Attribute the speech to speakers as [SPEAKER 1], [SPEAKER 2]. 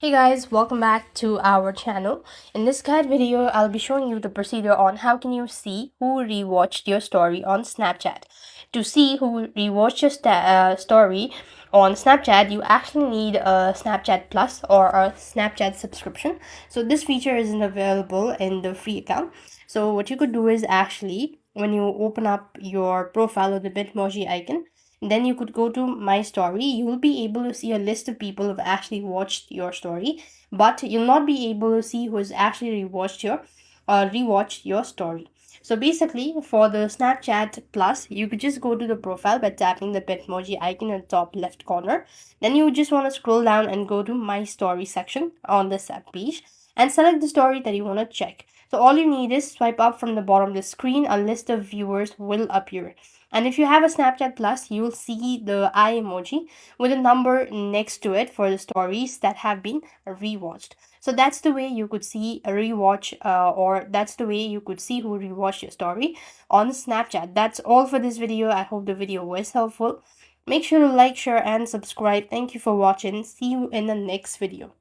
[SPEAKER 1] Hey guys, welcome back to our channel. In this guide video, I'll be showing you the procedure on how can you see who rewatched your story on Snapchat. To see who rewatched your story on Snapchat, you actually need a Snapchat Plus or a Snapchat subscription. So this feature isn't available in the free account. So what you could do is actually, when you open up your profile with the Bitmoji icon, then you could go to my story. You will be able to see a list of people who've actually watched your story, but you'll not be able to see who has actually rewatched your story. So basically, for the Snapchat Plus, you could just go to the profile by tapping the Bitmoji icon in the top left corner. Then you just want to scroll down and go to My Story section on this page and select the story that you want to check. So all you need is swipe up from the bottom of the screen, a list of viewers will appear. And if you have a Snapchat Plus, you will see the eye emoji with a number next to it for the stories that have been rewatched. So that's the way you could see a rewatch, or that's the way you could see who rewatched your story on Snapchat. That's all for this video. I hope the video was helpful. Make sure to like, share, and subscribe. Thank you for watching. See you in the next video.